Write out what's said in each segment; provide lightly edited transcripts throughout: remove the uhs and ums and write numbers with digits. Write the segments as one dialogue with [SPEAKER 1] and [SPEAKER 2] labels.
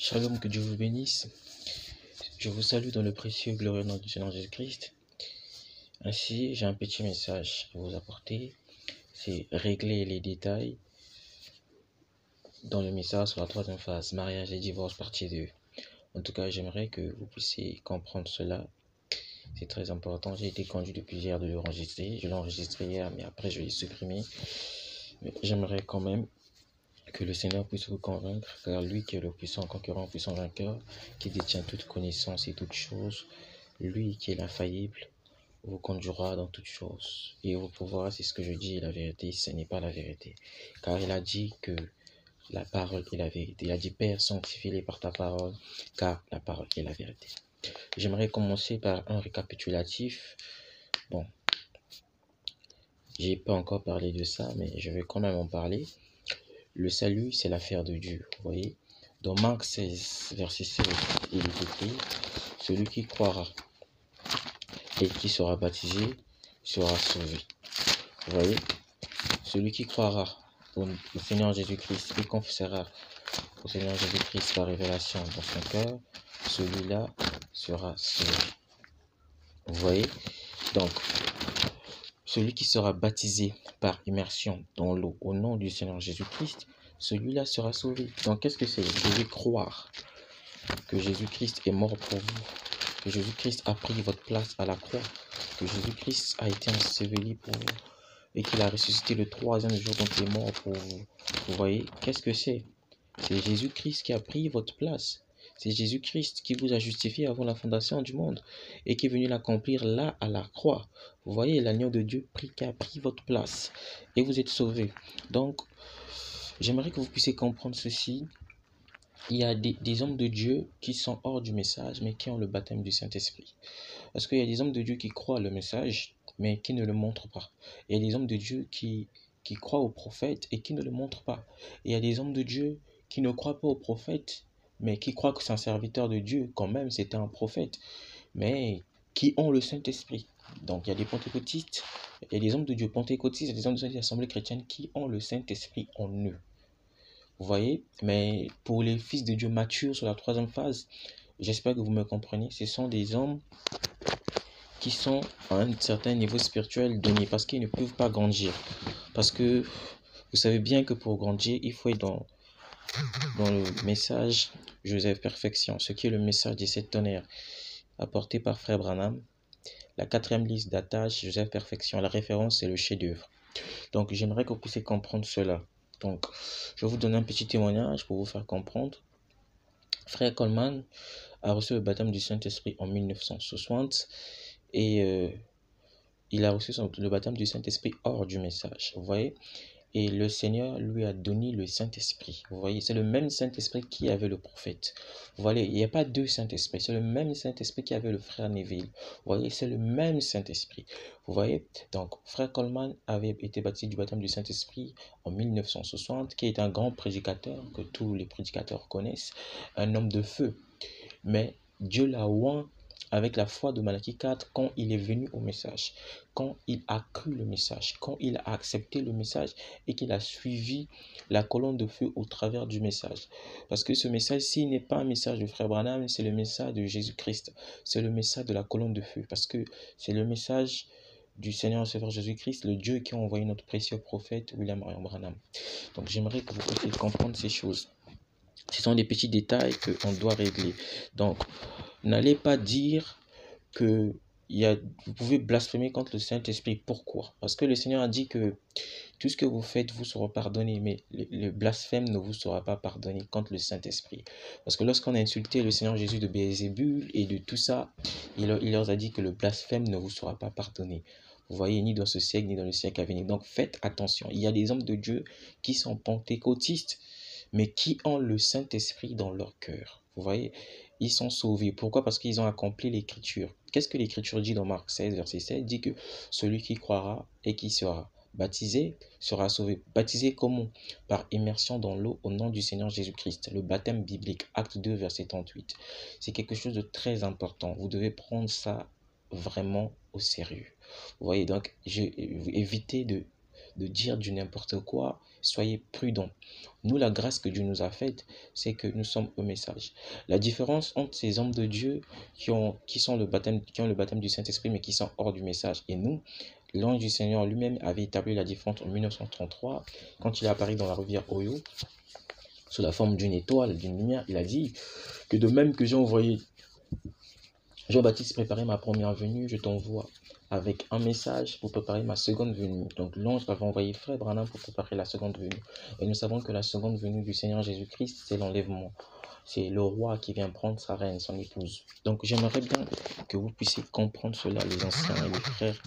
[SPEAKER 1] Shalom, que Dieu vous bénisse. Je vous salue dans le précieux glorieux nom du Seigneur Jésus-Christ. Ainsi, j'ai un petit message à vous apporter. C'est régler les détails dans le message sur la troisième phase, mariage et divorce, partie 2. En tout cas, j'aimerais que vous puissiez comprendre cela. C'est très important. J'ai été conduit depuis hier de l'enregistrer. Je l'ai enregistré hier, mais après je l'ai supprimé. Mais j'aimerais quand même que le Seigneur puisse vous convaincre, car lui qui est le puissant conquérant, puissant vainqueur, qui détient toute connaissance et toutes choses, lui qui est l'infaillible, vous conduira dans toutes choses. Et vous prouvera si ce que je dis est la vérité, si ce n'est pas la vérité. Car il a dit que la parole est la vérité. Il a dit, Père, sanctifie-les par ta parole, car la parole est la vérité. J'aimerais commencer par un récapitulatif. Bon, j'ai pas encore parlé de ça, mais je vais quand même en parler. Le salut, c'est l'affaire de Dieu, vous voyez. Dans Marc 16, verset 16, il est écrit, celui qui croira et qui sera baptisé sera sauvé. Vous voyez, celui qui croira au Seigneur Jésus-Christ et confessera au Seigneur Jésus-Christ par révélation dans son cœur, celui-là sera sauvé. Vous voyez, donc, celui qui sera baptisé par immersion dans l'eau au nom du Seigneur Jésus-Christ, celui-là sera sauvé. Donc, qu'est-ce que c'est? Vous devez croire que Jésus-Christ est mort pour vous, que Jésus-Christ a pris votre place à la croix, que Jésus-Christ a été enseveli pour vous et qu'il a ressuscité le troisième jour, donc il est mort pour vous. Vous voyez, qu'est-ce que c'est? C'est Jésus-Christ qui a pris votre place. C'est Jésus-Christ qui vous a justifié avant la fondation du monde et qui est venu l'accomplir là à la croix. Vous voyez, l'agneau de Dieu qui a pris votre place et vous êtes sauvés. Donc, j'aimerais que vous puissiez comprendre ceci. Il y a des hommes de Dieu qui sont hors du message, mais qui ont le baptême du Saint-Esprit. Parce qu'il y a des hommes de Dieu qui croient le message, mais qui ne le montrent pas. Il y a des hommes de Dieu qui croient au prophète et qui ne le montrent pas. Il y a des hommes de Dieu qui ne croient pas au prophète, mais qui croient que c'est un serviteur de Dieu, quand même c'était un prophète, mais qui ont le Saint-Esprit. Donc il y a des pentecôtistes, il y a des hommes de Dieu pentecôtistes, il y a des hommes de l'Assemblée chrétienne qui ont le Saint-Esprit en eux. Vous voyez, mais pour les fils de Dieu matures sur la troisième phase, j'espère que vous me comprenez, ce sont des hommes qui sont à un certain niveau spirituel donné parce qu'ils ne peuvent pas grandir. Parce que vous savez bien que pour grandir, il faut être dans le message Joseph Perfection, ce qui est le message des 7 tonnerres apporté par Frère Branham. La 4e liste d'attache Joseph Perfection, la référence c'est le chef-d'œuvre. Donc j'aimerais que vous puissiez comprendre cela. Donc je vais vous donner un petit témoignage pour vous faire comprendre. Frère Coleman a reçu le baptême du Saint-Esprit en 1960 et il a reçu le baptême du Saint-Esprit hors du message, vous voyez. Et le Seigneur lui a donné le Saint-Esprit, vous voyez. C'est le même Saint-Esprit qui avait le prophète. Vous voyez, il n'y a pas deux Saint-Esprits. C'est le même Saint-Esprit qui avait le frère Neville. Vous voyez, c'est le même Saint-Esprit. Vous voyez, donc frère Coleman avait été baptisé du baptême du Saint-Esprit en 1960, qui est un grand prédicateur que tous les prédicateurs connaissent, un homme de feu. Mais Dieu l'a oint avec la foi de Malachie 4 quand il est venu au message, quand il a cru le message, quand il a accepté le message et qu'il a suivi la colonne de feu au travers du message. Parce que ce message, s'il n'est pas un message de Frère Branham, c'est le message de Jésus-Christ, c'est le message de la colonne de feu, parce que c'est le message du Seigneur Sauveur Jésus-Christ, le Dieu qui a envoyé notre précieux prophète William Marion Branham. Donc j'aimerais que vous puissiez comprendre ces choses. Ce sont des petits détails qu'on doit régler. Donc, n'allez pas dire que vous pouvez blasphémer contre le Saint-Esprit. Pourquoi? Parce que le Seigneur a dit que tout ce que vous faites vous sera pardonné, mais le blasphème ne vous sera pas pardonné contre le Saint-Esprit. Parce que lorsqu'on a insulté le Seigneur Jésus de Béelzébul et de tout ça, il leur a dit que le blasphème ne vous sera pas pardonné. Vous voyez, ni dans ce siècle, ni dans le siècle à venir. Donc, faites attention. Il y a des hommes de Dieu qui sont pentecôtistes, mais qui ont le Saint-Esprit dans leur cœur. Vous voyez, ils sont sauvés. Pourquoi? Parce qu'ils ont accompli l'Écriture. Qu'est-ce que l'Écriture dit dans Marc 16, verset 7? Dit que celui qui croira et qui sera baptisé sera sauvé. Baptisé comment? Par immersion dans l'eau au nom du Seigneur Jésus-Christ. Le baptême biblique, acte 2, verset 38. C'est quelque chose de très important. Vous devez prendre ça vraiment au sérieux. Vous voyez, donc évitez de de dire du n'importe quoi, soyez prudents. Nous, la grâce que Dieu nous a faite, c'est que nous sommes au message. La différence entre ces hommes de Dieu qui ont le baptême du Saint-Esprit, mais qui sont hors du message, et nous, l'ange du Seigneur lui-même avait établi la différence en 1933, quand il est apparu dans la rivière Oyo, sous la forme d'une étoile, d'une lumière. Il a dit que de même que j'ai envoyé Jean-Baptiste préparer ma première venue, je t'envoie avec un message pour préparer ma seconde venue. Donc l'ange avait envoyé Frère Branham pour préparer la seconde venue. Et nous savons que la seconde venue du Seigneur Jésus-Christ, c'est l'enlèvement. C'est le roi qui vient prendre sa reine, son épouse. Donc j'aimerais bien que vous puissiez comprendre cela, les anciens et les frères,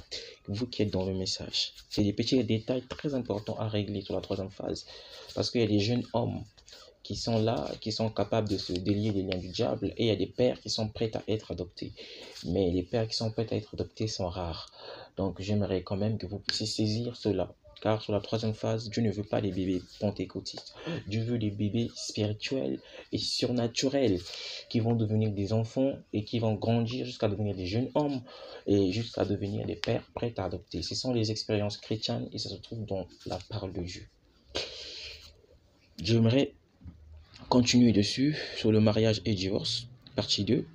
[SPEAKER 1] vous qui êtes dans le message. C'est des petits détails très importants à régler sur la troisième phase. Parce qu'il y a des jeunes hommes qui sont là, qui sont capables de se délier des liens du diable, et il y a des pères qui sont prêts à être adoptés. Mais les pères qui sont prêts à être adoptés sont rares. Donc j'aimerais quand même que vous puissiez saisir cela. Car sur la troisième phase, Dieu ne veut pas des bébés pentecôtistes. Dieu veut des bébés spirituels et surnaturels qui vont devenir des enfants et qui vont grandir jusqu'à devenir des jeunes hommes et jusqu'à devenir des pères prêts à adopter. Ce sont les expériences chrétiennes et ça se trouve dans la parole de Dieu. J'aimerais continuer dessus sur le mariage et divorce, partie 2.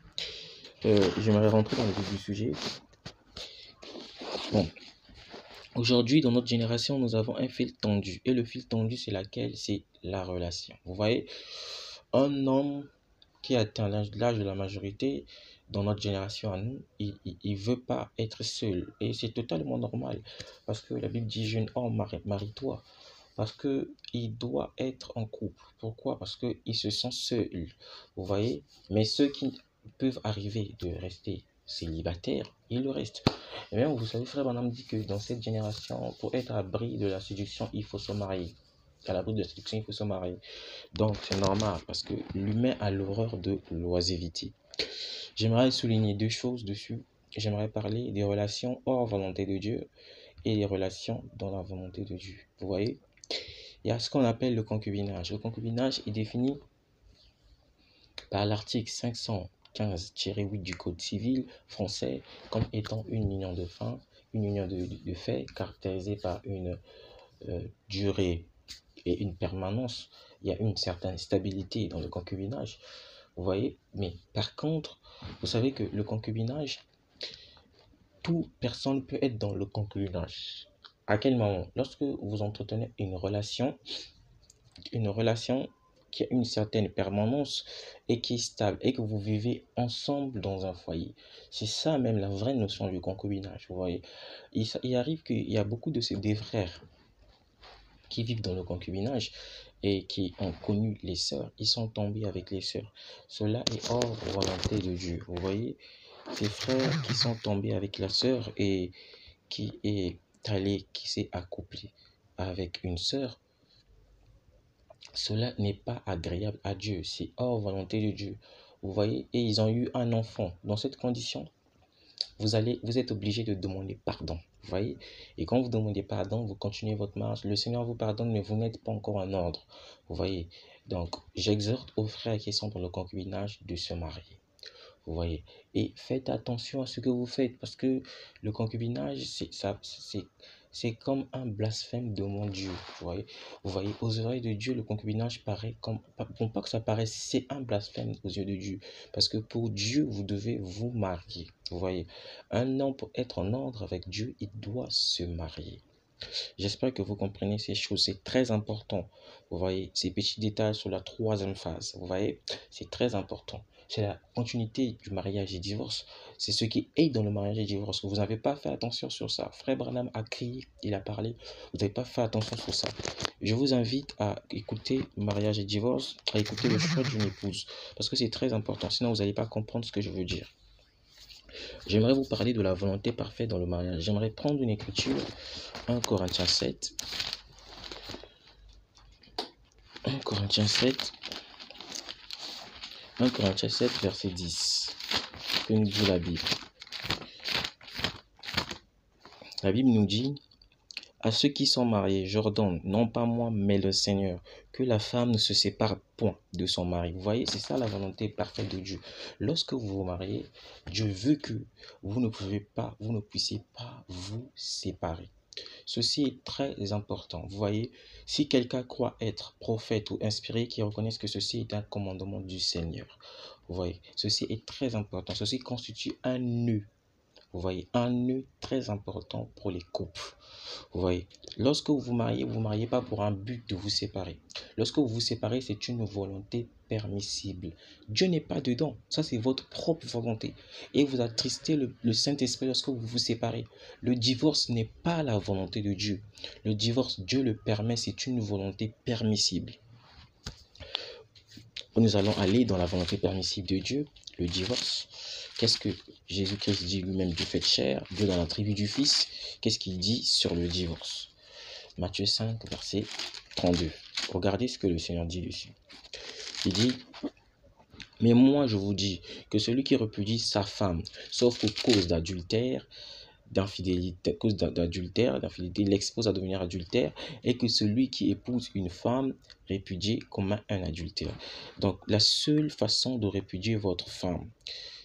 [SPEAKER 1] J'aimerais rentrer dans le vif du sujet. Bon. Aujourd'hui, dans notre génération, nous avons un fil tendu. Et le fil tendu, c'est laquelle? C'est la relation. Vous voyez, un homme qui atteint l'âge de la majorité, dans notre génération à nous, il veut pas être seul. Et c'est totalement normal. Parce que la Bible dit, jeune homme, marie-toi. Parce qu'il doit être en couple. Pourquoi? Parce qu'il se sent seul. Vous voyez? Mais ceux qui peuvent arriver de rester célibataires, ils le restent. Et bien, vous savez, Frère Branham dit que dans cette génération, pour être à l'abri de la séduction, il faut se marier. À l'abri de la séduction, il faut se marier. Donc, c'est normal parce que l'humain a l'horreur de l'oisiveté. J'aimerais souligner deux choses dessus. J'aimerais parler des relations hors volonté de Dieu et les relations dans la volonté de Dieu. Vous voyez? Il y a ce qu'on appelle le concubinage. Le concubinage est défini par l'article 515-8 du Code civil français comme étant une union de fait caractérisée par une durée et une permanence. Il y a une certaine stabilité dans le concubinage. Vous voyez? Mais par contre, vous savez que le concubinage, toute personne peut être dans le concubinage. À quel moment? Lorsque vous entretenez une relation qui a une certaine permanence et qui est stable et que vous vivez ensemble dans un foyer. C'est ça même la vraie notion du concubinage, vous voyez. Il arrive qu'il y a beaucoup des frères qui vivent dans le concubinage et qui ont connu les sœurs, ils sont tombés avec les sœurs. Cela est hors volonté de Dieu, vous voyez. Ces frères qui sont tombés avec la sœur et qui s'est accouplé avec une sœur, cela n'est pas agréable à Dieu, c'est hors volonté de Dieu. Vous voyez, et ils ont eu un enfant. Dans cette condition, vous êtes obligé de demander pardon. Vous voyez, et quand vous demandez pardon, vous continuez votre marche. Le Seigneur vous pardonne, mais vous n'êtes pas encore en ordre. Vous voyez, donc j'exhorte aux frères qui sont dans le concubinage de se marier. Vous voyez, et faites attention à ce que vous faites, parce que le concubinage, c'est comme un blasphème de mon Dieu. Vous voyez, aux oreilles de Dieu, le concubinage paraît comme, non pas que ça paraisse, c'est un blasphème aux yeux de Dieu, parce que pour Dieu, vous devez vous marier. Vous voyez, un homme pour être en ordre avec Dieu, il doit se marier. J'espère que vous comprenez ces choses, c'est très important. Vous voyez, ces petits détails sur la troisième phase, vous voyez, c'est très important. C'est la continuité du mariage et divorce. C'est ce qui est dans le mariage et divorce. Vous n'avez pas fait attention sur ça. Frère Branham a crié, il a parlé. Vous n'avez pas fait attention sur ça. Je vous invite à écouter mariage et divorce, à écouter le choix d'une épouse. Parce que c'est très important. Sinon, vous n'allez pas comprendre ce que je veux dire. J'aimerais vous parler de la volonté parfaite dans le mariage. J'aimerais prendre une écriture, 1 Corinthiens 7. 1 Corinthiens 7, verset 10. Que nous dit la Bible? La Bible nous dit: à ceux qui sont mariés, j'ordonne, non pas moi, mais le Seigneur, que la femme ne se sépare point de son mari. Vous voyez, c'est ça la volonté parfaite de Dieu. Lorsque vous vous mariez, Dieu veut que vous ne puissiez pas vous séparer. Ceci est très important. Vous voyez, si quelqu'un croit être prophète ou inspiré, qu'il reconnaisse que ceci est un commandement du Seigneur. Vous voyez, ceci est très important. Ceci constitue un nœud. Vous voyez, un nœud très important pour les couples. Vous voyez, lorsque vous vous mariez pas pour un but de vous séparer. Lorsque vous vous séparez, c'est une volonté permissible. Dieu n'est pas dedans. Ça, c'est votre propre volonté. Et vous attristez le Saint-Esprit lorsque vous vous séparez. Le divorce n'est pas la volonté de Dieu. Le divorce, Dieu le permet, c'est une volonté permissible. Nous allons aller dans la volonté permissible de Dieu, le divorce. Qu'est-ce que Jésus-Christ dit lui-même du fait de chair, Dieu dans la tribu du Fils? Qu'est-ce qu'il dit sur le divorce? Matthieu 5, verset 32. Regardez ce que le Seigneur dit dessus. Il dit, mais moi je vous dis que celui qui repudie sa femme, sauf pour cause d'adultère, d'infidélité, l'expose à devenir adultère, et que celui qui épouse une femme répudiée commet un adultère. Donc la seule façon de répudier votre femme,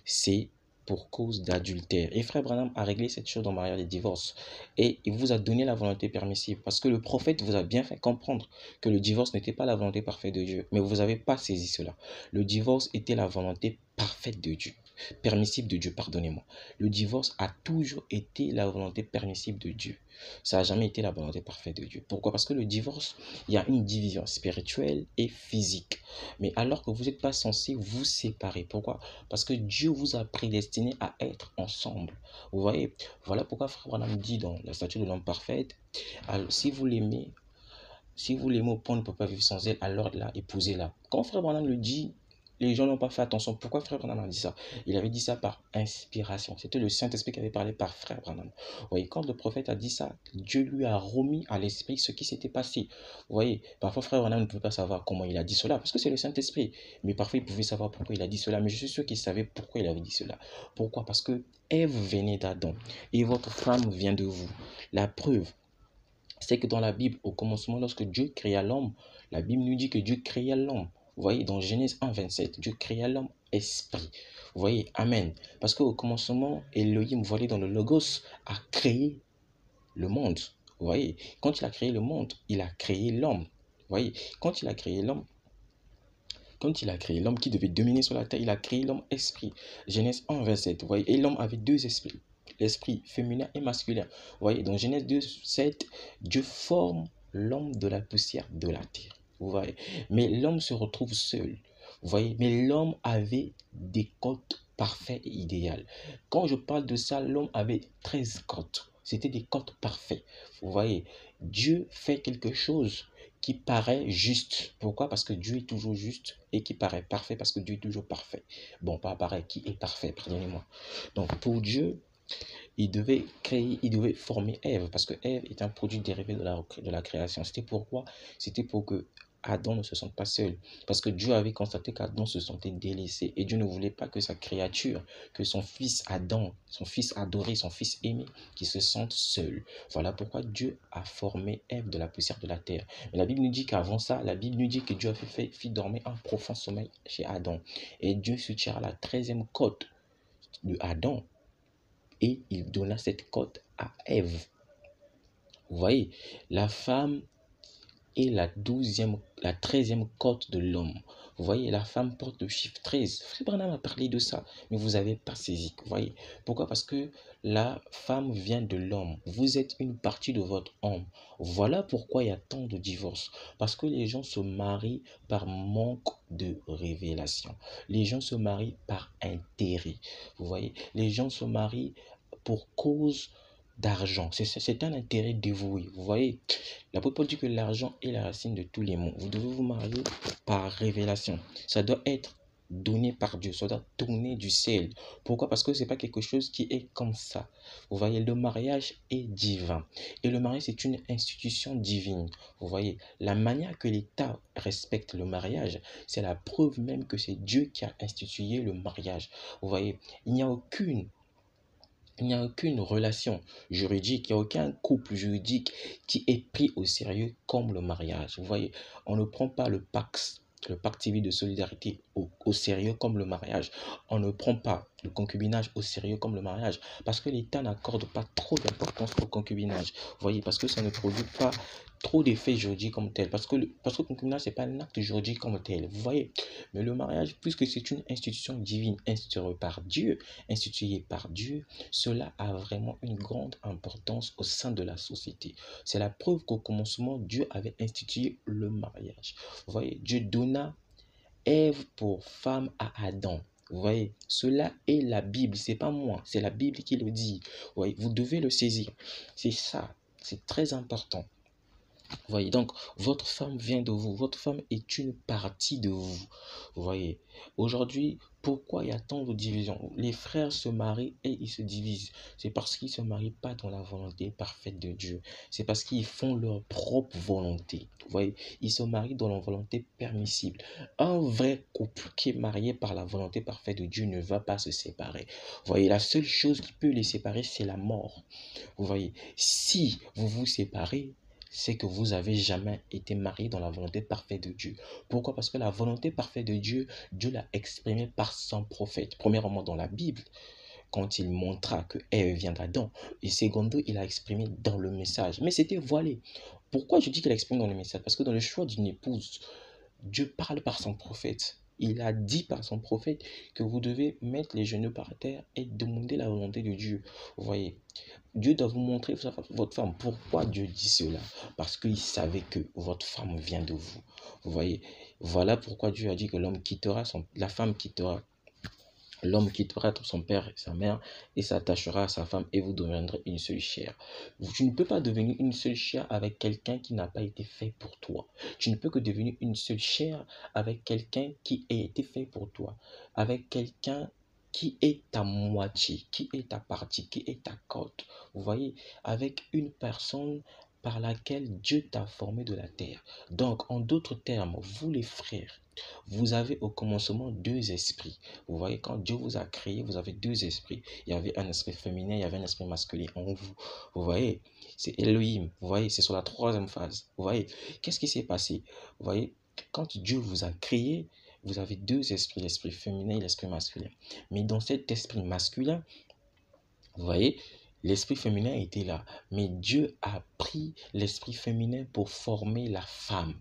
[SPEAKER 1] c'est pour cause d'adultère. Et Frère Branham a réglé cette chose dans mariage et divorce. Et il vous a donné la volonté permissible. Parce que le prophète vous a bien fait comprendre que le divorce n'était pas la volonté parfaite de Dieu. Mais vous n'avez pas saisi cela. Le divorce était la volonté parfaite de Dieu. Permissible de Dieu, pardonnez-moi. Le divorce a toujours été la volonté permissible de Dieu. Ça n'a jamais été la volonté parfaite de Dieu. Pourquoi? Parce que le divorce, il y a une division spirituelle et physique. Mais alors que vous n'êtes pas censé vous séparer. Pourquoi? Parce que Dieu vous a prédestiné à être ensemble. Vous voyez, voilà pourquoi Frère Branham dit dans la statue de l'homme parfait, si vous l'aimez au point de ne peut pas vivre sans elle, alors là, épousez-la. Quand Frère Branham le dit, les gens n'ont pas fait attention. Pourquoi Frère Branham a dit ça? Il avait dit ça par inspiration. C'était le Saint-Esprit qui avait parlé par Frère Branham. Vous voyez, quand le prophète a dit ça, Dieu lui a remis à l'esprit ce qui s'était passé. Vous voyez, parfois Frère Branham ne pouvait pas savoir comment il a dit cela, parce que c'est le Saint-Esprit. Mais parfois il pouvait savoir pourquoi il a dit cela. Mais je suis sûr qu'il savait pourquoi il avait dit cela. Pourquoi? Parce que Ève venait d'Adam et votre femme vient de vous. La preuve, c'est que dans la Bible, au commencement, lorsque Dieu créa l'homme, la Bible nous dit que Dieu créa l'homme. Vous voyez, dans Genèse 1, 27, Dieu créa l'homme esprit. Vous voyez, Amen. Parce qu'au commencement, Elohim, vous voyez, dans le Logos, a créé le monde. Vous voyez, quand il a créé le monde, il a créé l'homme. Vous voyez, quand il a créé l'homme qui devait dominer sur la terre, il a créé l'homme esprit. Genèse 1, 27, vous voyez, et l'homme avait deux esprits. L'esprit féminin et masculin. Vous voyez, dans Genèse 2, 7, Dieu forme l'homme de la poussière de la terre. Vous voyez, mais l'homme se retrouve seul. Vous voyez, mais l'homme avait des côtes parfaits et idéales. Quand je parle de ça, l'homme avait 13 côtes. C'était des côtes parfaits. Vous voyez, Dieu fait quelque chose qui paraît juste. Pourquoi? Parce que Dieu est toujours juste, et qui paraît parfait parce que Dieu est toujours parfait. Bon, pas pareil, qui est parfait, pardonnez-moi. Donc, pour Dieu, il devait former Ève, parce que Ève est un produit dérivé de la création. C'était pourquoi? C'était pour que Adam ne se sente pas seul. Parce que Dieu avait constaté qu'Adam se sentait délaissé. Et Dieu ne voulait pas que sa créature, que son fils Adam, son fils adoré, son fils aimé, qui se sente seul. Voilà pourquoi Dieu a formé Ève de la poussière de la terre. Mais la Bible nous dit qu'avant ça, la Bible nous dit que Dieu a fit dormir un profond sommeil chez Adam. Et Dieu soutira la 13e côte de Adam. Et il donna cette côte à Ève. Vous voyez, la femme est la 13e côte de l'homme. Vous voyez, la femme porte le chiffre 13. Frère Branham a parlé de ça, mais vous n'avez pas saisi. Vous voyez, pourquoi? Parce que la femme vient de l'homme. Vous êtes une partie de votre homme. Voilà pourquoi il y a tant de divorces. Parce que les gens se marient par manque de révélation. Les gens se marient par intérêt. Vous voyez, les gens se marient pour cause d'argent. C'est un intérêt dévoué. Vous voyez, l'apôtre Paul dit que l'argent est la racine de tous les maux. Vous devez vous marier par révélation. Ça doit être donné par Dieu. Ça doit tourner du ciel. Pourquoi? Parce que ce n'est pas quelque chose qui est comme ça. Vous voyez, le mariage est divin. Et le mariage, c'est une institution divine. Vous voyez, la manière que l'État respecte le mariage, c'est la preuve même que c'est Dieu qui a institué le mariage. Vous voyez, il n'y a aucune relation juridique, il n'y a aucun couple juridique qui est pris au sérieux comme le mariage. Vous voyez, on ne prend pas le Pacs le pacte civil de solidarité au sérieux comme le mariage. On ne prend pas le concubinage au sérieux comme le mariage parce que l'État n'accorde pas trop d'importance au concubinage. Vous voyez, parce que ça ne produit pas trop d'effets juridiques comme tel. Parce que le concubinage, ce n'est pas un acte juridique comme tel. Vous voyez, mais le mariage, puisque c'est une institution divine instituée par Dieu, cela a vraiment une grande importance au sein de la société. C'est la preuve qu'au commencement, Dieu avait institué le mariage. Vous voyez, Dieu donna Ève pour femme à Adam. Vous voyez, cela est la Bible, c'est pas moi, c'est la Bible qui le dit. Vous voyez, vous devez le saisir. C'est ça, c'est très important. Vous voyez, donc, votre femme vient de vous. Votre femme est une partie de vous. Vous voyez, aujourd'hui, pourquoi il y a tant de divisions? Les frères se marient et ils se divisent. C'est parce qu'ils ne se marient pas dans la volonté parfaite de Dieu. C'est parce qu'ils font leur propre volonté. Vous voyez, ils se marient dans la volonté permissible. Un vrai couple qui est marié par la volonté parfaite de Dieu ne va pas se séparer. Vous voyez, la seule chose qui peut les séparer, c'est la mort. Vous voyez, si vous vous séparez, c'est que vous n'avez jamais été marié dans la volonté parfaite de Dieu. Pourquoi? Parce que la volonté parfaite de Dieu, Dieu l'a exprimée par son prophète. Premièrement, dans la Bible, quand il montra que Ève vient d'Adam. Et secondo, il a exprimé dans le message. Mais c'était voilé. Pourquoi je dis qu'il a exprimé dans le message? Parce que dans le choix d'une épouse, Dieu parle par son prophète. Il a dit par son prophète que vous devez mettre les genoux par terre et demander la volonté de Dieu. Vous voyez, Dieu doit vous montrer votre femme. Pourquoi Dieu dit cela? Parce qu'il savait que votre femme vient de vous. Vous voyez, voilà pourquoi Dieu a dit que la femme quittera. L'homme quittera son père et sa mère et s'attachera à sa femme et vous deviendrez une seule chair. Tu ne peux pas devenir une seule chair avec quelqu'un qui n'a pas été fait pour toi. Tu ne peux que devenir une seule chair avec quelqu'un qui a été fait pour toi. Avec quelqu'un qui est ta moitié, qui est ta partie, qui est ta côte. Vous voyez, avec une personne par laquelle Dieu t'a formé de la terre. Donc, en d'autres termes, vous les frères, vous avez au commencement deux esprits. Vous voyez, quand Dieu vous a créé, vous avez deux esprits. Il y avait un esprit féminin, il y avait un esprit masculin en vous. Vous voyez, c'est Elohim. Vous voyez, c'est sur la troisième phase. Vous voyez, qu'est-ce qui s'est passé? Vous voyez, quand Dieu vous a créé, vous avez deux esprits, l'esprit féminin et l'esprit masculin. Mais dans cet esprit masculin, vous voyez, l'esprit féminin était là. Mais Dieu a pris l'esprit féminin pour former la femme.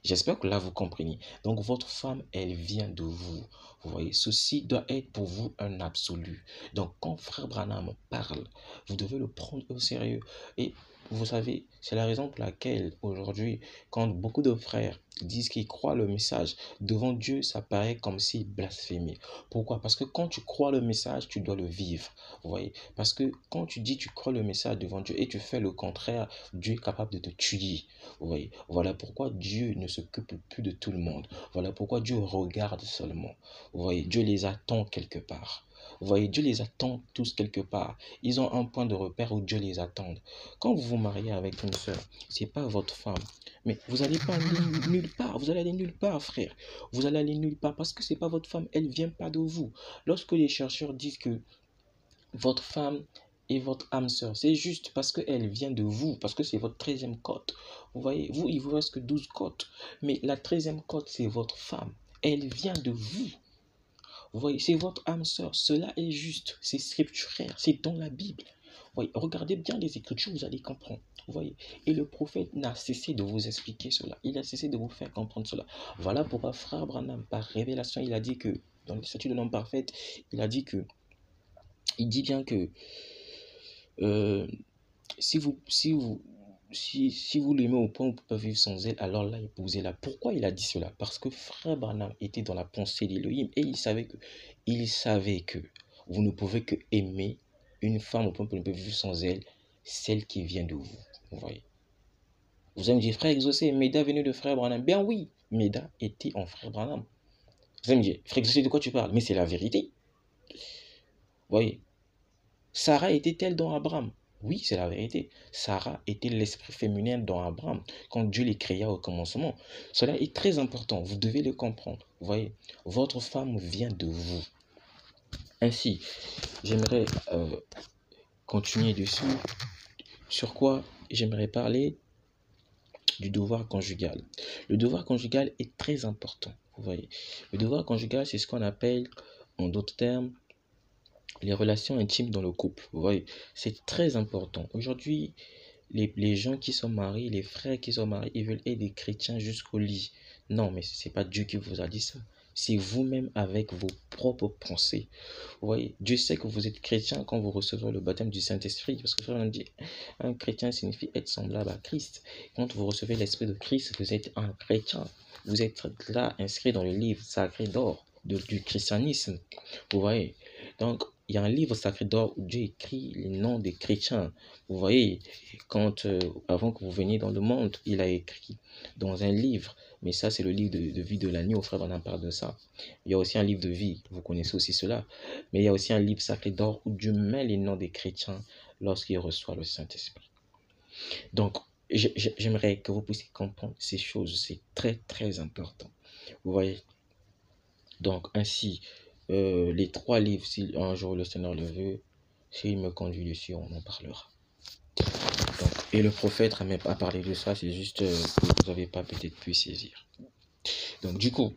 [SPEAKER 1] J'espère que là, vous comprenez. Donc, votre femme, elle vient de vous. Vous voyez, ceci doit être pour vous un absolu. Donc, quand Frère Branham parle, vous devez le prendre au sérieux. Et vous savez, c'est la raison pour laquelle aujourd'hui, quand beaucoup de frères disent qu'ils croient le message, devant Dieu, ça paraît comme s'ils blasphémaient. Pourquoi? Parce que quand tu crois le message, tu dois le vivre. Vous voyez? Parce que quand tu dis tu crois le message devant Dieu et tu fais le contraire, Dieu est capable de te tuer. Vous voyez? Voilà pourquoi Dieu ne s'occupe plus de tout le monde. Voilà pourquoi Dieu regarde seulement. Vous voyez? Dieu les attend quelque part. Vous voyez, Dieu les attend tous quelque part. Ils ont un point de repère où Dieu les attend. Quand vous vous mariez avec une sœur, ce n'est pas votre femme. Mais vous n'allez pas aller nulle part. Vous allez aller nulle part, frère. Vous allez aller nulle part parce que ce n'est pas votre femme. Elle ne vient pas de vous. Lorsque les chercheurs disent que votre femme est votre âme sœur, c'est juste parce qu'elle vient de vous, parce que c'est votre 13e côte. Vous voyez, vous, il vous reste que 12 côtes. Mais la 13e côte, c'est votre femme. Elle vient de vous. Vous voyez, c'est votre âme sœur. Cela est juste. C'est scripturaire. C'est dans la Bible. Vous voyez, regardez bien les Écritures, vous allez comprendre. Vous voyez, et le prophète n'a cessé de vous expliquer cela. Il a cessé de vous faire comprendre cela. Voilà pourquoi Frère Branham, par révélation, il a dit que, dans le statut de l'homme parfait, il a dit que, il dit bien que si vous l'aimez au point où vous pouvez vivre sans elle, alors là, épousez-la. Pourquoi il a dit cela? Parce que Frère Branham était dans la pensée d'Élohim et il savait que vous ne pouvez que aimer une femme au point où vous ne pouvez vivre sans elle, celle qui vient de vous. Vous voyez. Vous allez me dire, Frère Exaucé, Méda venait de Frère Branham. Ben oui, Méda était en Frère Branham. Vous allez me dire, Frère Exaucé, de quoi tu parles? Mais c'est la vérité. Vous voyez. Sarah était-elle dans Abraham? Oui, c'est la vérité. Sarah était l'esprit féminin dans Abraham, quand Dieu les créa au commencement. Cela est très important, vous devez le comprendre. Vous voyez, votre femme vient de vous. Ainsi, j'aimerais continuer dessus. Sur quoi j'aimerais parler? du devoir conjugal. Le devoir conjugal est très important, vous voyez. Le devoir conjugal, c'est ce qu'on appelle, en d'autres termes, les relations intimes dans le couple. Vous voyez, c'est très important. Aujourd'hui, les gens qui sont mariés, les frères qui sont mariés, ils veulent être des chrétiens jusqu'au lit. Non, mais ce n'est pas Dieu qui vous a dit ça. C'est vous-même avec vos propres pensées. Vous voyez, Dieu sait que vous êtes chrétien quand vous recevez le baptême du Saint-Esprit. Parce que on dit, un chrétien signifie être semblable à Christ. Quand vous recevez l'Esprit de Christ, vous êtes un chrétien. Vous êtes là inscrit dans le livre sacré d'or du christianisme. Vous voyez, donc il y a un livre sacré d'or où Dieu écrit les noms des chrétiens. Vous voyez, avant que vous veniez dans le monde, il a écrit dans un livre. Mais ça, c'est le livre de vie de l'agneau, frère, on en parle de ça. Il y a aussi un livre de vie, vous connaissez aussi cela. Mais il y a aussi un livre sacré d'or où Dieu met les noms des chrétiens lorsqu'il reçoit le Saint-Esprit. Donc, j'aimerais que vous puissiez comprendre ces choses. C'est très, très important. Vous voyez. Donc, ainsi, les 3 livres, si un jour le Seigneur le veut, s'il me conduit dessus, on en parlera. Donc, et le prophète n'a même pas parlé de ça, c'est juste que vous n'avez pas peut-être pu saisir. Donc, du coup,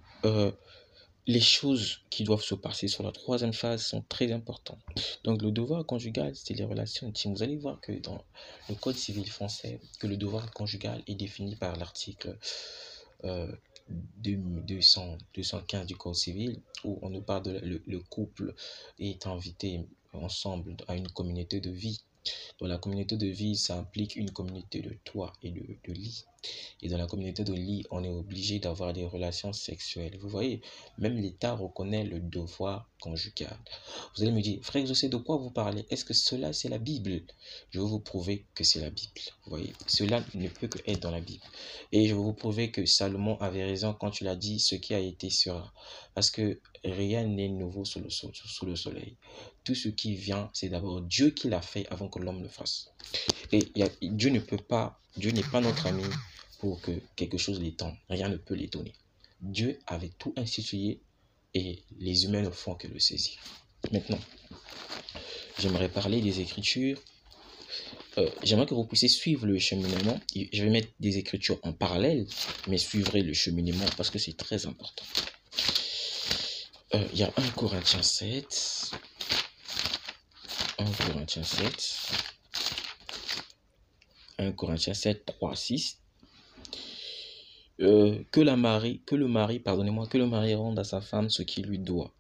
[SPEAKER 1] les choses qui doivent se passer sur la 3e phase sont très importantes. Donc, le devoir conjugal, c'est les relations intimes. Vous allez voir que dans le Code civil français, que le devoir conjugal est défini par l'article 215 du Code civil, où on nous parle de le couple est invité ensemble à une communauté de vie. Dans la communauté de vie, ça implique une communauté de toit et de lit. Et dans la communauté de lit, on est obligé d'avoir des relations sexuelles. Vous voyez, même l'État reconnaît le devoir conjugal. Vous allez me dire, frère, je sais de quoi vous parlez. Est-ce que cela, c'est la Bible? Je vais vous prouver que c'est la Bible. Vous voyez, cela ne peut que être dans la Bible. Et je vais vous prouver que Salomon avait raison quand il a dit ce qui a été sera. Parce que rien n'est nouveau sous le soleil. Tout ce qui vient, c'est d'abord Dieu qui l'a fait avant que l'homme le fasse. Et Dieu n'est pas notre ami pour que quelque chose l'étonne. Rien ne peut l'étonner. Dieu avait tout institué et les humains ne font que le saisir. Maintenant, j'aimerais parler des Écritures. J'aimerais que vous puissiez suivre le cheminement. Je vais mettre des Écritures en parallèle, mais suivrez le cheminement parce que c'est très important. Il y a 1 Corinthiens 7. 1 Corinthiens 7. 1 Corinthiens 7, 3, 6. Que le mari rende à sa femme ce qu'il lui doit,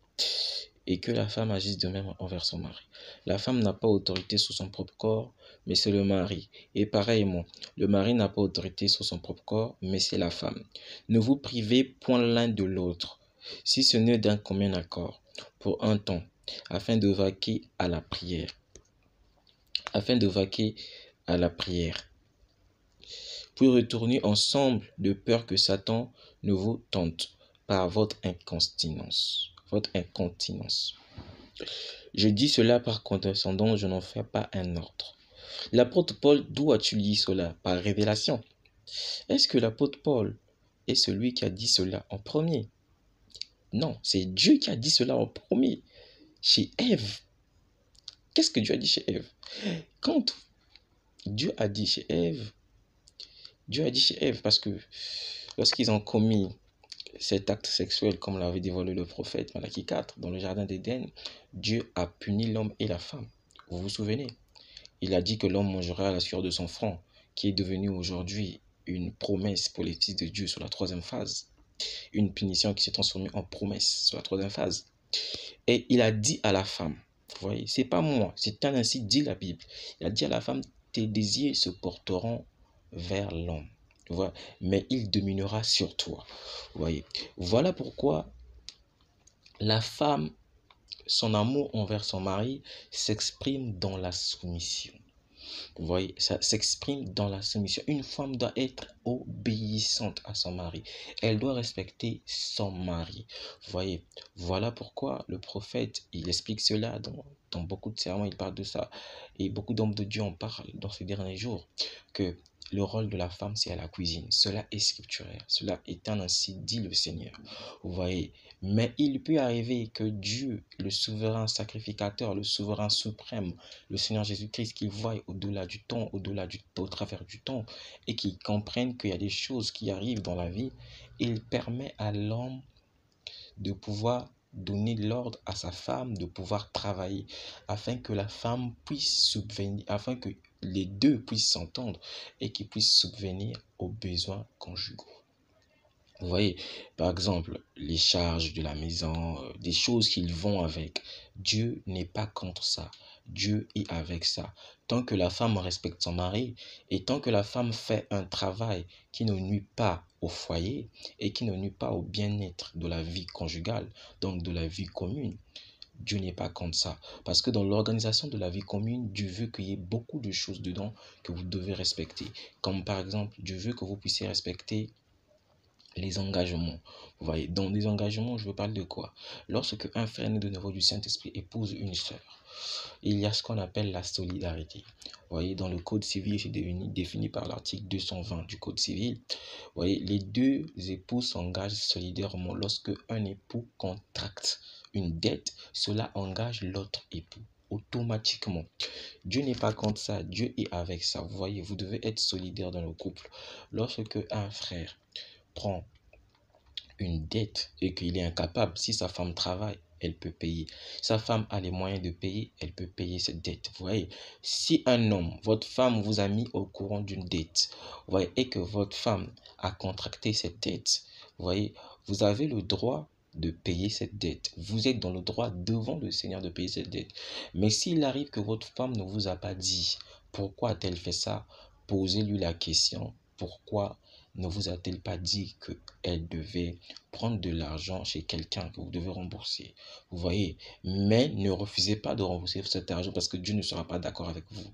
[SPEAKER 1] et que la femme agisse de même envers son mari. La femme n'a pas autorité sur son propre corps, mais c'est le mari. Et pareillement, le mari n'a pas autorité sur son propre corps, mais c'est la femme. Ne vous privez point l'un de l'autre, si ce n'est d'un commun accord, pour un temps, afin de vaquer à la prière. Puis retourner ensemble de peur que Satan ne vous tente par votre incontinence. Je dis cela par condescendance, je n'en fais pas un ordre. L'apôtre Paul, d'où as-tu lu cela? Par révélation. Est-ce que l'apôtre Paul est celui qui a dit cela en premier? Non, c'est Dieu qui a dit cela en premier, chez Ève. Qu'est-ce que Dieu a dit chez Ève? Quand Dieu a dit chez Ève, parce que lorsqu'ils ont commis cet acte sexuel, comme l'avait dévoilé le prophète Malachie 4, dans le jardin d'Éden, Dieu a puni l'homme et la femme. Vous vous souvenez? Il a dit que l'homme mangera la sueur de son front, qui est devenu aujourd'hui une promesse pour les fils de Dieu sur la 3e phase. Une punition qui s'est transformée en promesse sur la 3e phase. Et il a dit à la femme, vous voyez, c'est pas moi, c'est ainsi dit la Bible. Il a dit à la femme, tes désirs se porteront vers l'homme, mais il dominera sur toi. Vous voyez, voilà pourquoi la femme, son amour envers son mari s'exprime dans la soumission. Vous voyez, ça s'exprime dans la soumission. Une femme doit être obéissante à son mari. Elle doit respecter son mari. Vous voyez, voilà pourquoi le prophète, il explique cela dans beaucoup de sermons, il parle de ça. Et beaucoup d'hommes de Dieu en parlent dans ces derniers jours. Que le rôle de la femme, c'est à la cuisine. Cela est scripturaire. Cela étant ainsi, dit le Seigneur. Vous voyez. Mais il peut arriver que Dieu, le souverain sacrificateur, le souverain suprême, le Seigneur Jésus-Christ, qu'il voie au-delà du temps, au travers du temps, et qu'il comprenne qu'il y a des choses qui arrivent dans la vie, il permet à l'homme de pouvoir donner l'ordre à sa femme de pouvoir travailler afin que la femme puisse subvenir, afin que les deux puissent s'entendre et qu'ils puissent subvenir aux besoins conjugaux. Vous voyez, par exemple, les charges de la maison, des choses qu'ils vont avec. Dieu n'est pas contre ça. Dieu est avec ça. Tant que la femme respecte son mari et tant que la femme fait un travail qui ne nuit pas au foyer et qui ne nuit pas au bien-être de la vie conjugale, donc de la vie commune, Dieu n'est pas contre ça. Parce que dans l'organisation de la vie commune, Dieu veut qu'il y ait beaucoup de choses dedans que vous devez respecter. Comme par exemple, Dieu veut que vous puissiez respecter les engagements. Vous voyez, dans les engagements, je veux parler de quoi? Lorsque un frère né de nouveau du Saint-Esprit épouse une sœur, il y a ce qu'on appelle la solidarité. Vous voyez, dans le Code civil, c'est défini par l'article 220 du Code civil. Vous voyez, les deux époux s'engagent solidairement. Lorsque un époux contracte une dette, cela engage l'autre époux automatiquement. Dieu n'est pas contre ça, Dieu est avec ça. Vous voyez, vous devez être solidaire dans le couple. Lorsque un frère prend une dette et qu'il est incapable, si sa femme travaille, elle peut payer. Sa femme a les moyens de payer, elle peut payer cette dette. Vous voyez, si un homme, votre femme vous a mis au courant d'une dette, vous voyez, et que votre femme a contracté cette dette, vous voyez, vous avez le droit de payer cette dette. Vous êtes dans le droit devant le Seigneur de payer cette dette. Mais s'il arrive que votre femme ne vous a pas dit pourquoi a-t-elle fait ça, posez-lui la question, pourquoi ne vous a-t-elle pas dit qu'elle devait prendre de l'argent chez quelqu'un que vous devez rembourser? Vous voyez, mais ne refusez pas de rembourser cet argent parce que Dieu ne sera pas d'accord avec vous.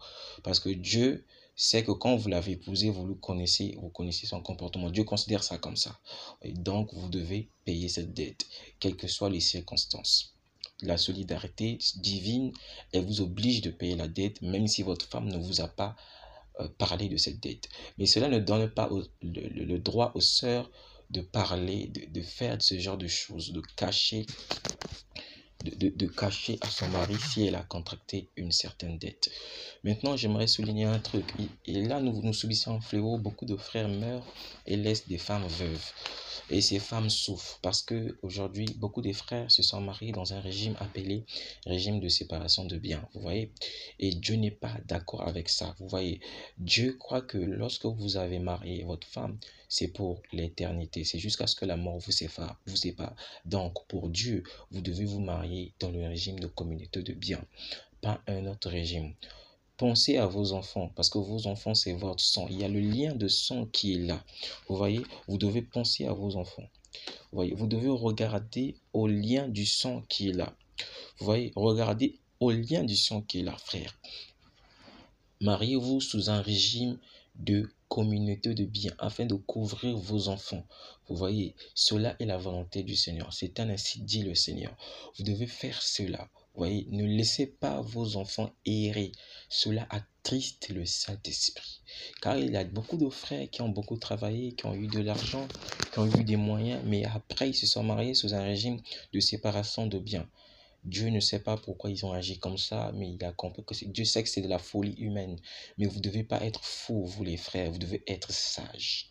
[SPEAKER 1] Parce que Dieu sait que quand vous l'avez épousé, vous connaissez son comportement. Dieu considère ça comme ça. Et donc, vous devez payer cette dette, quelles que soient les circonstances. La solidarité divine, elle vous oblige de payer la dette, même si votre femme ne vous a pas parler de cette dette. Mais cela ne donne pas le droit aux sœurs de parler, de faire ce genre de choses, de cacher à son mari si elle a contracté une certaine dette. Maintenant, j'aimerais souligner un truc. Et là, nous subissons un fléau. Beaucoup de frères meurent et laissent des femmes veuves. Et ces femmes souffrent parce que aujourd'hui, beaucoup de frères se sont mariés dans un régime appelé régime de séparation de biens. Vous voyez, et Dieu n'est pas d'accord avec ça. Vous voyez, Dieu croit que lorsque vous avez marié votre femme, c'est pour l'éternité. C'est jusqu'à ce que la mort vous sépare. Donc, pour Dieu, vous devez vous marier dans le régime de communauté de biens, pas un autre régime. Pensez à vos enfants, parce que vos enfants, c'est votre sang. Il y a le lien de sang qui est là. Vous voyez, vous devez penser à vos enfants. Vous voyez, vous devez regarder au lien du sang qui est là. Vous voyez, regardez au lien du sang qui est là, frère. Mariez-vous sous un régime de communauté de biens afin de couvrir vos enfants. Vous voyez, cela est la volonté du Seigneur. C'est ainsi dit le Seigneur. Vous devez faire cela. Vous voyez, ne laissez pas vos enfants errer. Cela attriste le Saint-Esprit. Car il y a beaucoup de frères qui ont beaucoup travaillé, qui ont eu de l'argent, qui ont eu des moyens, mais après ils se sont mariés sous un régime de séparation de biens. Dieu ne sait pas pourquoi ils ont agi comme ça, mais il a compris que Dieu sait que c'est de la folie humaine. Mais vous ne devez pas être fous, vous les frères, vous devez être sages.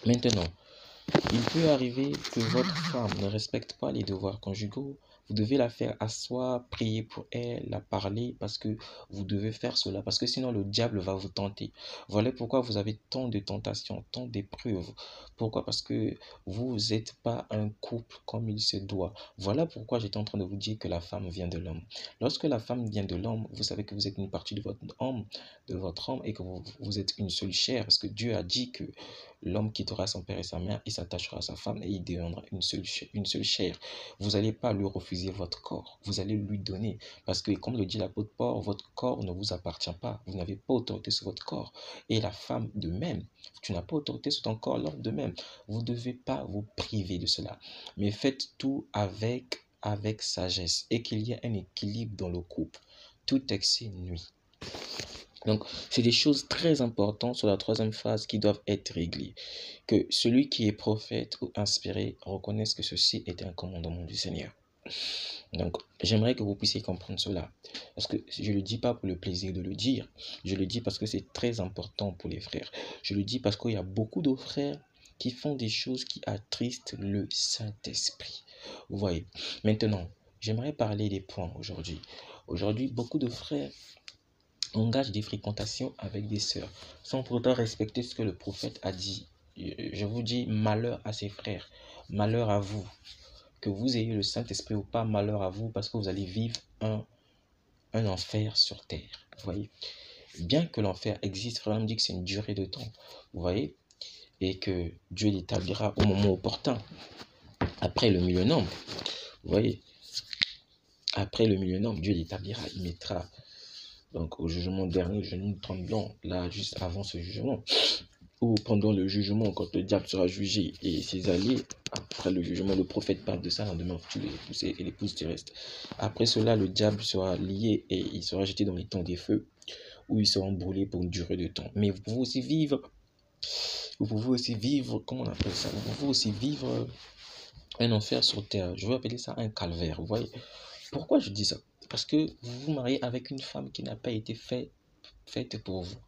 [SPEAKER 1] Maintenant, il peut arriver que votre femme ne respecte pas les devoirs conjugaux. Vous devez la faire asseoir, prier pour elle, la parler, parce que vous devez faire cela, parce que sinon le diable va vous tenter. Voilà pourquoi vous avez tant de tentations, tant d'épreuves. Pourquoi? Parce que vous n'êtes pas un couple comme il se doit. Voilà pourquoi j'étais en train de vous dire que la femme vient de l'homme. Lorsque la femme vient de l'homme, vous savez que vous êtes une partie de votre homme, et que vous êtes une seule chair, parce que Dieu a dit que l'homme quittera son père et sa mère, il s'attachera à sa femme et il deviendra une seule chair. Vous n'allez pas lui refuser votre corps, vous allez lui donner. Parce que, comme le dit l'apôtre Paul, votre corps ne vous appartient pas. Vous n'avez pas autorité sur votre corps. Et la femme de même, tu n'as pas autorité sur ton corps, l'homme de même. Vous ne devez pas vous priver de cela. Mais faites tout avec sagesse et qu'il y ait un équilibre dans le couple. Tout excès nuit. Donc, c'est des choses très importantes sur la troisième phase qui doivent être réglées. Que celui qui est prophète ou inspiré reconnaisse que ceci est un commandement du Seigneur. Donc, j'aimerais que vous puissiez comprendre cela. Parce que je ne le dis pas pour le plaisir de le dire. Je le dis parce que c'est très important pour les frères. Je le dis parce qu'il y a beaucoup de frères qui font des choses qui attristent le Saint-Esprit. Vous voyez. Maintenant, j'aimerais parler des points aujourd'hui. Aujourd'hui, beaucoup de frères engagent des fréquentations avec des sœurs sans pourtant respecter ce que le prophète a dit. Je vous dis malheur à ces frères, malheur à vous. Que vous ayez le Saint-Esprit ou pas, malheur à vous, parce que vous allez vivre un enfer sur terre. Vous voyez. Bien que l'enfer existe, frère, on dit que c'est une durée de temps. Vous voyez. Et que Dieu l'établira au moment opportun. Après le millénaire. Vous voyez. Après le millénaire, Dieu l'établira. Il mettra donc au jugement dernier, genou tremblant, là, juste avant ce jugement. Ou pendant le jugement, quand le diable sera jugé et ses alliés, après le jugement, le prophète parle de ça en demain futur, et l'épouse terrestre. Après cela, le diable sera lié et il sera jeté dans les temps des feux, où il sera brûlé pour une durée de temps. Mais vous pouvez aussi vivre, comment on appelle ça? Vous pouvez aussi vivre un enfer sur terre. Je vais appeler ça un calvaire, vous voyez. Pourquoi je dis ça? Parce que vous vous mariez avec une femme qui n'a pas été faite pour vous.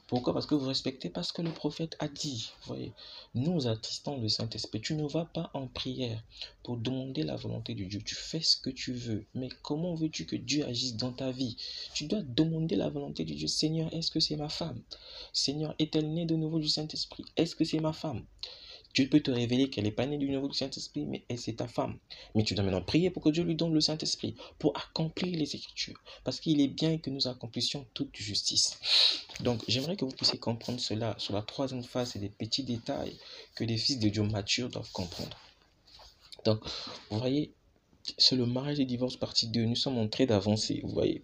[SPEAKER 1] Pourquoi? Parce que vous respectez pas ce que le prophète a dit. Vous voyez, nous attestons le Saint-Esprit. Tu ne vas pas en prière pour demander la volonté de Dieu. Tu fais ce que tu veux. Mais comment veux-tu que Dieu agisse dans ta vie? Tu dois demander la volonté de Dieu. Seigneur, est-ce que c'est ma femme? Seigneur, est-elle née de nouveau du Saint-Esprit? Est-ce que c'est ma femme? Dieu peut te révéler qu'elle n'est pas née du nouveau du Saint-Esprit, mais c'est ta femme. Mais tu dois maintenant prier pour que Dieu lui donne le Saint-Esprit, pour accomplir les Écritures. Parce qu'il est bien que nous accomplissions toute justice. Donc, j'aimerais que vous puissiez comprendre cela. Sur la troisième phase, c'est des petits détails que les fils de Dieu matures doivent comprendre. Donc, vous voyez, c'est le mariage et divorce partie 2. Nous sommes en train d'avancer, vous voyez.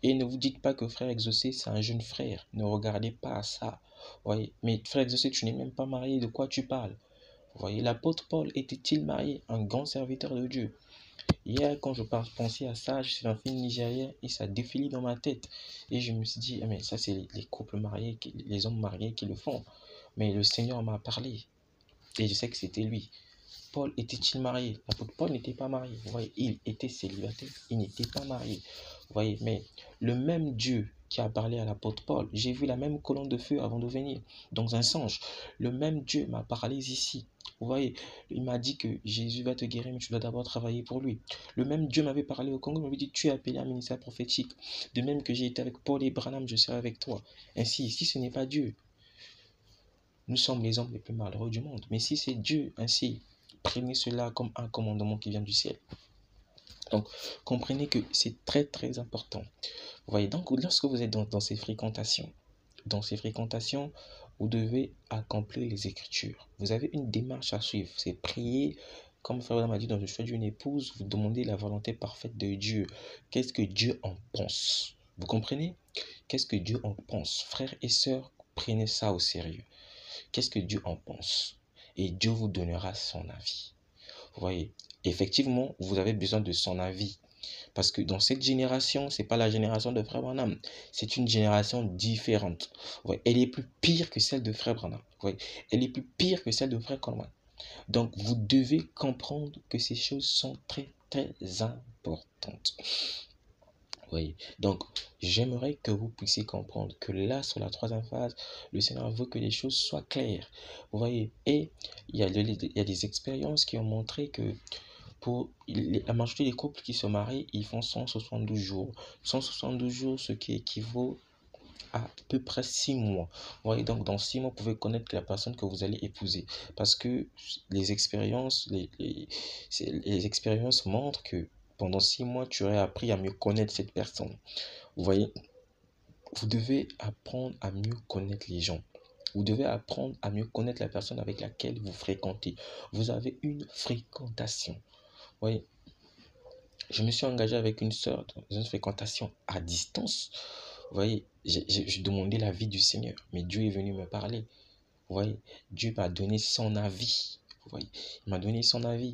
[SPEAKER 1] Et ne vous dites pas que frère Exaucé, c'est un jeune frère. Ne regardez pas à ça. Vous voyez, mais frère Exaucé, tu n'es même pas marié. De quoi tu parles? Vous voyez, l'apôtre Paul était-il marié? Un grand serviteur de Dieu. Hier, quand je pensais à ça, je suis un film nigérien et ça défilait dans ma tête. Et je me suis dit, mais ça, c'est les couples mariés, les hommes mariés qui le font. Mais le Seigneur m'a parlé. Et je sais que c'était lui. Paul était-il marié? L'apôtre Paul n'était pas marié. Vous voyez, il était célibataire. Il n'était pas marié. Vous voyez, mais le même Dieu qui a parlé à l'apôtre Paul, j'ai vu la même colonne de feu avant de venir, dans un songe. Le même Dieu m'a parlé ici. Vous voyez, il m'a dit que Jésus va te guérir, mais tu dois d'abord travailler pour lui. Le même Dieu m'avait parlé au Congo, il m'avait dit, tu es appelé à un ministère prophétique. De même que j'ai été avec Paul et Branham, je serai avec toi. Ainsi, si ce n'est pas Dieu, nous sommes les hommes les plus malheureux du monde. Mais si c'est Dieu, ainsi, prenez cela comme un commandement qui vient du ciel. Donc, comprenez que c'est très très important. Vous voyez, donc lorsque vous êtes dans ces fréquentations, vous devez accomplir les Écritures. Vous avez une démarche à suivre. C'est prier, comme Frère m'a dit, dans le choix d'une épouse, vous demandez la volonté parfaite de Dieu. Qu'est-ce que Dieu en pense? Vous comprenez? Qu'est-ce que Dieu en pense? Frères et sœurs, prenez ça au sérieux. Qu'est-ce que Dieu en pense? Et Dieu vous donnera son avis. Vous voyez, effectivement, vous avez besoin de son avis. Parce que dans cette génération, ce n'est pas la génération de Frère Branham. C'est une génération différente. Vous voyez, elle est plus pire que celle de Frère Branham. Vous voyez, elle est plus pire que celle de Frère Coleman. Donc, vous devez comprendre que ces choses sont très, très importantes. Vous voyez, donc j'aimerais que vous puissiez comprendre que là, sur la troisième phase, le Seigneur veut que les choses soient claires. Vous voyez, et il y a des expériences qui ont montré que pour la majorité des couples qui se marient, ils font 172 jours. 172 jours, ce qui équivaut à peu près 6 mois. Vous voyez, donc dans 6 mois, vous pouvez connaître la personne que vous allez épouser. Parce que les expériences, les expériences montrent que pendant 6 mois, tu aurais appris à mieux connaître cette personne. Vous voyez, vous devez apprendre à mieux connaître les gens. Vous devez apprendre à mieux connaître la personne avec laquelle vous fréquentez. Vous avez une fréquentation. Vous voyez, je me suis engagé avec une sœur dans une fréquentation à distance. Vous voyez, j'ai demandé l'avis du Seigneur, mais Dieu est venu me parler. Vous voyez, Dieu m'a donné son avis. Vous voyez, il m'a donné son avis.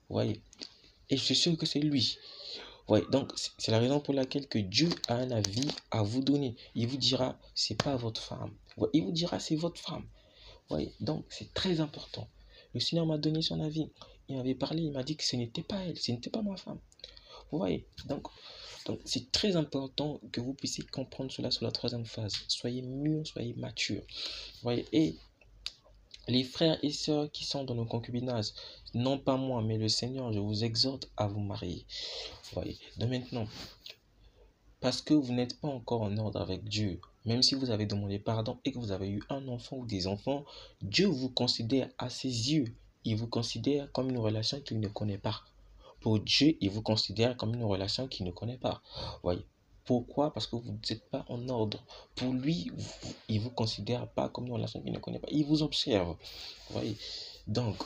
[SPEAKER 1] Vous voyez, et je suis sûr que c'est lui. Ouais, donc c'est la raison pour laquelle que Dieu a un avis à vous donner. Il vous dira, c'est pas votre femme. Ouais, il vous dira, c'est votre femme. Ouais, donc c'est très important. Le Seigneur m'a donné son avis. Il m'avait parlé, il m'a dit que ce n'était pas elle, ce n'était pas ma femme. Vous voyez, donc c'est très important que vous puissiez comprendre cela sur la troisième phase. Soyez mûrs, soyez matures. Vous voyez, et les frères et sœurs qui sont dans le concubinage, non pas moi, mais le Seigneur, je vous exhorte à vous marier. Vous voyez, donc maintenant, parce que vous n'êtes pas encore en ordre avec Dieu, même si vous avez demandé pardon et que vous avez eu un enfant ou des enfants, Dieu vous considère à ses yeux. Il vous considère comme une relation qu'il ne connaît pas. Pour Dieu, il vous considère comme une relation qu'il ne connaît pas. Voyez. Pourquoi? Parce que vous n'êtes pas en ordre. Pour lui, il ne vous considère pas comme une relation qu'il ne connaît pas. Il vous observe. Voyez. Donc,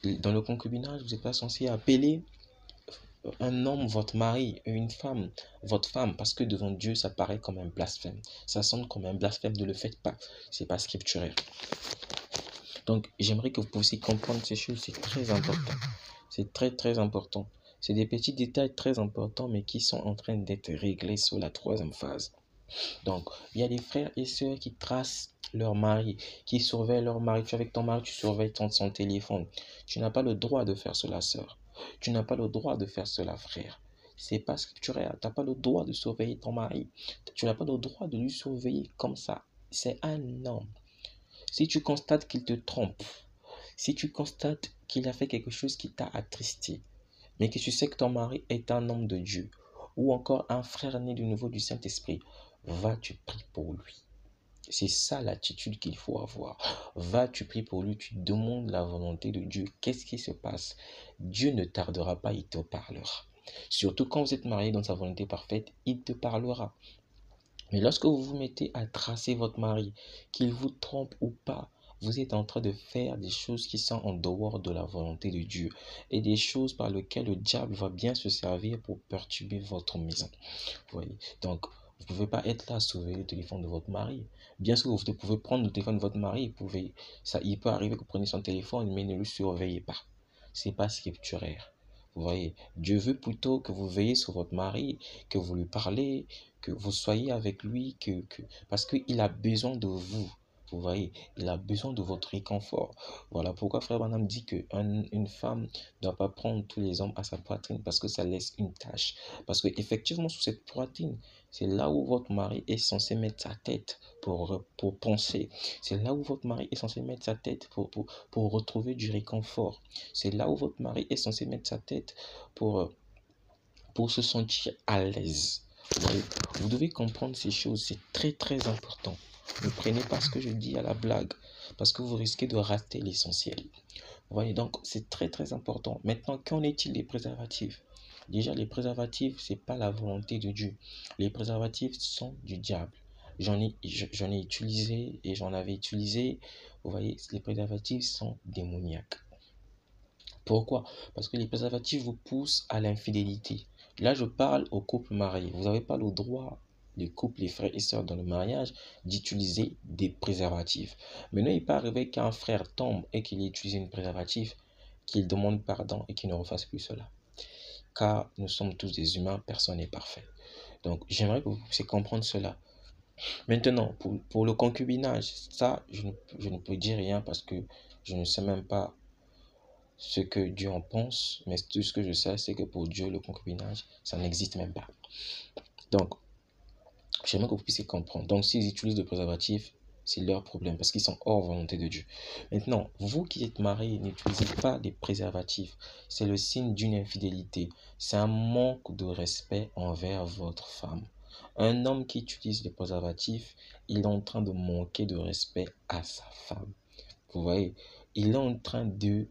[SPEAKER 1] dans le concubinage, vous n'êtes pas censé appeler un homme votre mari et une femme votre femme, parce que devant Dieu ça paraît comme un blasphème, ça sonne comme un blasphème. Ne le faites pas, c'est pas scripturaire. Donc j'aimerais que vous puissiez comprendre ces choses, c'est très important, c'est très important. C'est des petits détails très importants mais qui sont en train d'être réglés sur la troisième phase. Donc il y a des frères et sœurs qui tracent leur mari, qui surveillent leur mari. Tu es avec ton mari, tu surveilles son téléphone. Tu n'as pas le droit de faire cela, sœur. Tu n'as pas le droit de faire cela, frère. C'est pas scripturaire. Tu n'as pas le droit de surveiller ton mari. Tu n'as pas le droit de lui surveiller comme ça. C'est un homme. Si tu constates qu'il te trompe, si tu constates qu'il a fait quelque chose qui t'a attristé, mais que tu sais que ton mari est un homme de Dieu, ou encore un frère né de nouveau du Saint-Esprit, va, tu pries pour lui. C'est ça l'attitude qu'il faut avoir. Va, tu pries pour lui, tu demandes la volonté de Dieu. Qu'est-ce qui se passe? Dieu ne tardera pas, il te parlera. Surtout quand vous êtes marié dans sa volonté parfaite, il te parlera. Mais lorsque vous vous mettez à tracer votre mari, qu'il vous trompe ou pas, vous êtes en train de faire des choses qui sont en dehors de la volonté de Dieu et des choses par lesquelles le diable va bien se servir pour perturber votre maison. Vous voyez? Donc, vous ne pouvez pas être là à surveiller le téléphone de votre mari. Bien sûr, vous pouvez prendre le téléphone de votre mari, il peut arriver que vous preniez son téléphone, mais ne le surveillez pas. Ce n'est pas scripturaire. Vous voyez, Dieu veut plutôt que vous veillez sur votre mari, que vous lui parlez, que vous soyez avec lui, parce qu'il a besoin de vous. Vous voyez, il a besoin de votre réconfort. Voilà pourquoi Frère Branham dit qu'une femme ne doit pas prendre tous les hommes à sa poitrine parce que ça laisse une tache. Parce qu'effectivement, sur cette poitrine, c'est là où votre mari est censé mettre sa tête pour penser. C'est là où votre mari est censé mettre sa tête pour retrouver du réconfort. C'est là où votre mari est censé mettre sa tête pour se sentir à l'aise. Vous devez comprendre ces choses, c'est très important. Ne prenez pas ce que je dis à la blague, parce que vous risquez de rater l'essentiel. Vous voyez, donc c'est très important. Maintenant, qu'en est-il des préservatifs? Déjà, les préservatifs, ce n'est pas la volonté de Dieu. Les préservatifs sont du diable. J'en ai utilisé et j'en avais utilisé. Vous voyez, les préservatifs sont démoniaques. Pourquoi? Parce que les préservatifs vous poussent à l'infidélité. Là, je parle aux couples mariés. Vous n'avez pas le droit, les couples, les frères et sœurs dans le mariage, d'utiliser des préservatifs. Maintenant, il peut arriver qu'un frère tombe et qu'il ait utilisé un préservatif, qu'il demande pardon et qu'il ne refasse plus cela. Car nous sommes tous des humains, personne n'est parfait. Donc, j'aimerais que vous puissiez comprendre cela. Maintenant, pour le concubinage, ça, je ne peux dire rien parce que je ne sais même pas ce que Dieu en pense, mais tout ce que je sais, c'est que pour Dieu, le concubinage, ça n'existe même pas. Donc, j'aimerais que vous puissiez comprendre. Donc, s'ils utilisent le préservatif, c'est leur problème parce qu'ils sont hors volonté de Dieu. Maintenant, vous qui êtes mariés, n'utilisez pas des préservatifs. C'est le signe d'une infidélité. C'est un manque de respect envers votre femme. Un homme qui utilise les préservatifs, il est en train de manquer de respect à sa femme. Vous voyez, il est en train de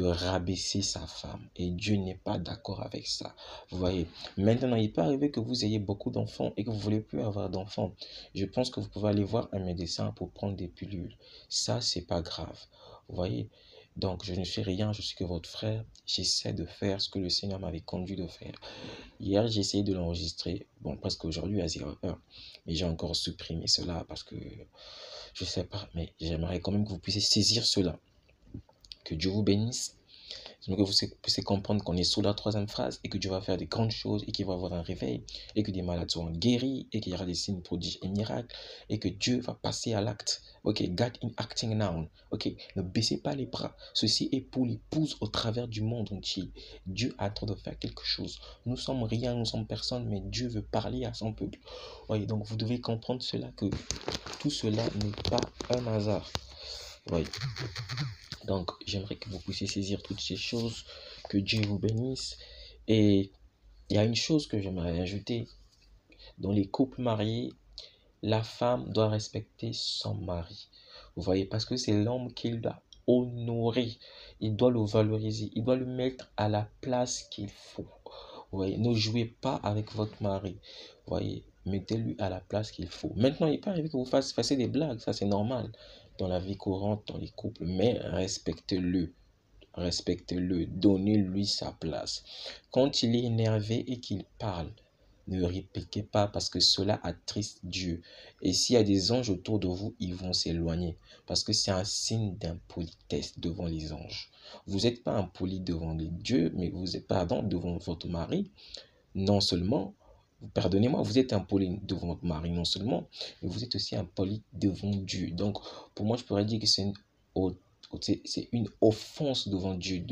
[SPEAKER 1] rabaisser sa femme et Dieu n'est pas d'accord avec ça. Vous voyez, maintenant il peut arriver que vous ayez beaucoup d'enfants et que vous ne voulez plus avoir d'enfants. Je pense que vous pouvez aller voir un médecin pour prendre des pilules. Ça, c'est pas grave. Vous voyez, donc je ne fais rien, je suis que votre frère. J'essaie de faire ce que le Seigneur m'avait conduit de faire. Hier, j'ai essayé de l'enregistrer. Bon, parce qu'aujourd'hui à 0h, mais j'ai encore supprimé cela parce que je sais pas, mais j'aimerais quand même que vous puissiez saisir cela. Que Dieu vous bénisse J'aimerais que vous puissiez comprendre qu'on est sous la troisième phase et que Dieu va faire des grandes choses et qu'il va y avoir un réveil et que des malades seront guéris et qu'il y aura des signes, prodiges et miracles et que Dieu va passer à l'acte. Ok, God in acting now. Ok, ne baissez pas les bras. Ceci est pour l'épouse au travers du monde entier. Dieu a trop de faire quelque chose. Nous sommes rien, nous sommes personne, mais Dieu veut parler à son peuple. Voyez, donc vous devez comprendre cela, que tout cela n'est pas un hasard. Voyez. Donc, j'aimerais que vous puissiez saisir toutes ces choses, que Dieu vous bénisse. Et il y a une chose que j'aimerais ajouter. Dans les couples mariés, la femme doit respecter son mari. Vous voyez, parce que c'est l'homme qu'il doit honorer. Il doit le valoriser. Il doit le mettre à la place qu'il faut. Vous voyez, ne jouez pas avec votre mari. Vous voyez, mettez-lui à la place qu'il faut. Maintenant, il peut arriver que vous fassiez des blagues. Ça, c'est normal dans la vie courante, dans les couples. Mais respectez-le. Respectez-le. Donnez-lui sa place. Quand il est énervé et qu'il parle, ne répliquez pas parce que cela attriste Dieu. Et s'il y a des anges autour de vous, ils vont s'éloigner. Parce que c'est un signe d'impolitesse devant les anges. Vous n'êtes pas impoli devant les dieux, mais vous êtes, pardon, devant votre mari. Non seulement, pardonnez-moi, vous êtes impoli devant votre mari, non seulement, mais vous êtes aussi impoli devant Dieu. Donc, pour moi, je pourrais dire que c'est une offense devant Dieu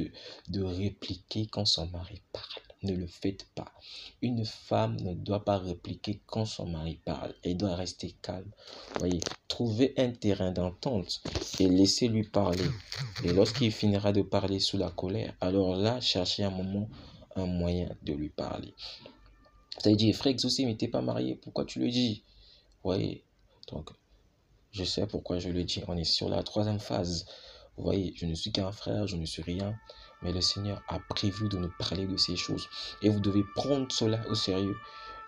[SPEAKER 1] de répliquer quand son mari parle. Ne le faites pas. Une femme ne doit pas répliquer quand son mari parle. Elle doit rester calme. Voyez, trouvez un terrain d'entente et laissez-lui parler. Et lorsqu'il finira de parler sous la colère, alors là, cherchez un moment, un moyen de lui parler. C'est-à-dire, frère Exaucé, mais t'es pas marié, pourquoi tu le dis? Voyez, donc, je sais pourquoi je le dis. On est sur la troisième phase. Vous voyez, je ne suis qu'un frère, je ne suis rien. Mais le Seigneur a prévu de nous parler de ces choses. Et vous devez prendre cela au sérieux.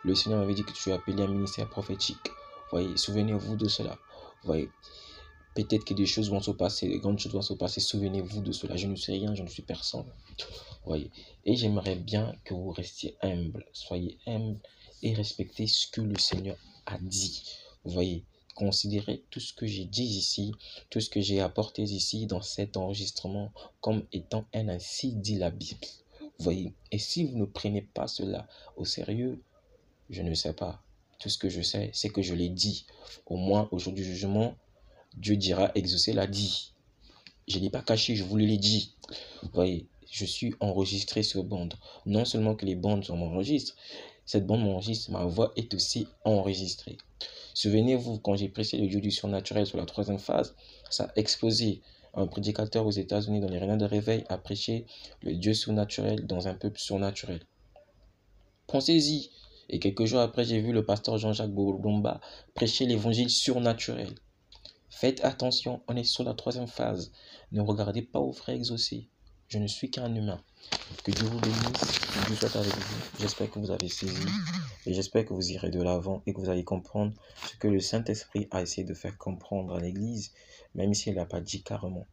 [SPEAKER 1] Le Seigneur m'avait dit que tu es appelé à un ministère prophétique. Vous voyez, souvenez-vous de cela. Vous voyez, peut-être que des choses vont se passer, des grandes choses vont se passer. Souvenez-vous de cela. Je ne suis rien, je ne suis personne. Vous voyez, et j'aimerais bien que vous restiez humble. Soyez humble et respectez ce que le Seigneur a dit. Vous voyez, considérez tout ce que j'ai dit ici, tout ce que j'ai apporté ici dans cet enregistrement comme étant un ainsi dit la Bible. Vous voyez, et si vous ne prenez pas cela au sérieux, je ne sais pas. Tout ce que je sais, c'est que je l'ai dit. Au moins, au jour du jugement, Dieu dira, Exaucé l'a dit. Je ne l'ai pas caché, je vous l'ai dit. Vous voyez, je suis enregistré sur bande. Non seulement que les bandes m'enregistrent, cette bande m'enregistre, ma voix est aussi enregistrée. Souvenez-vous, quand j'ai prêché le Dieu du surnaturel sur la troisième phase, ça a explosé. Un prédicateur aux États-Unis dans les réunions de réveil a prêché le Dieu surnaturel dans un peuple surnaturel. Pensez-y. Et quelques jours après, j'ai vu le pasteur Jean-Jacques Bourdomba prêcher l'évangile surnaturel. Faites attention, on est sur la troisième phase. Ne regardez pas aux frères exaucés. Je ne suis qu'un humain. Que Dieu vous bénisse, que Dieu soit avec vous. J'espère que vous avez saisi et j'espère que vous irez de l'avant et que vous allez comprendre ce que le Saint-Esprit a essayé de faire comprendre à l'Église, même s'il n'a pas dit carrément.